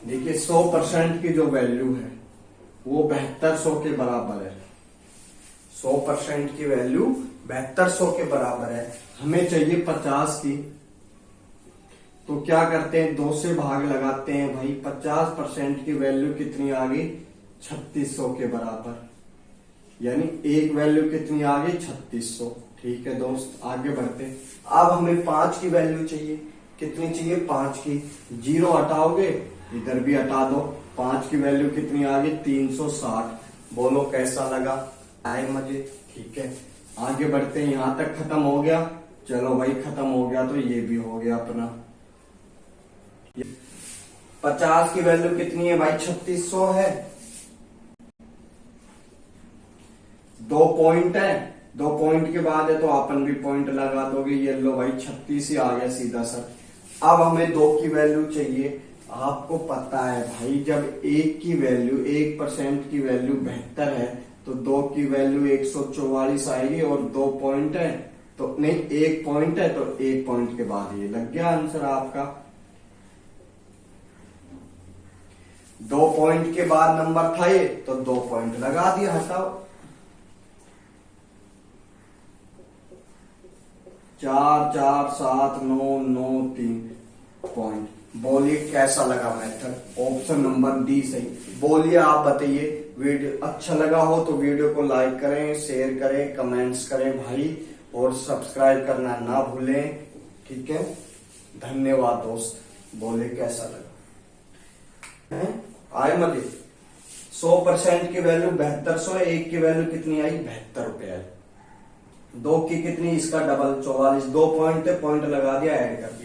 देखिए 100% की जो वैल्यू है वो 7200 के बराबर है। 100% की वैल्यू 7200 के बराबर है। हमें चाहिए 50 की, तो क्या करते हैं 2 से भाग लगाते हैं भाई। 50% की वैल्यू कितनी आ गई 3600 के बराबर, यानी एक वैल्यू कितनी आ गई 3600, ठीक है दोस्त। आगे बढ़ते हैं। अब हमें 5 की वैल्यू चाहिए, कितनी चाहिए 5 की। 0 हटाओगे इधर भी हटा दो, 5 की वैल्यू कितनी आ गई 360। बोलो कैसा लगा, आए मजे, ठीक है। आगे बढ़ते हैं, यहां तक खत्म हो गया, चलो भाई खत्म हो गया तो ये भी हो गया अपना। 50 की वैल्यू कितनी है भाई 3600 है। 2 पॉइंट है, 2 पॉइंट के बाद है तो अपन भी पॉइंट लगा दोगे, ये लो भाई 36 ही आ गया सीधा सर। अब हमें 2 की वैल्यू चाहिए। आपको पता है भाई जब 1 की वैल्यू 1% की वैल्यू 72 है तो 2 की वैल्यू 144 आएगी, और 2 पॉइंट है तो नहीं 1 पॉइंट है तो 1 पॉइंट के बाद ये लग गया आंसर आपका। 2 पॉइंट के बाद नंबर था ये, तो 2 पॉइंट लगा दिया, हटाओ। 4 4 7 9 9 3 पॉइंट। बोलिए कैसा लगा मेथड? ऑप्शन नंबर डी सही। बोलिए, आप बताइए। वीडियो अच्छा लगा हो तो वीडियो को लाइक करें, शेयर करें, कमेंट्स करें भाई, और सब्सक्राइब करना ना भूलें। ठीक है, धन्यवाद दोस्त। बोले कैसा लगा? आए मजे। 100% की वैल्यू 7200 है, 1 की वैल्यू कितनी आई? 72 रुपए आई। 2 की कितनी? इसका डबल 44। 2 पॉइंट थे, पॉइंट लगा दिया, ऐड कर दिया।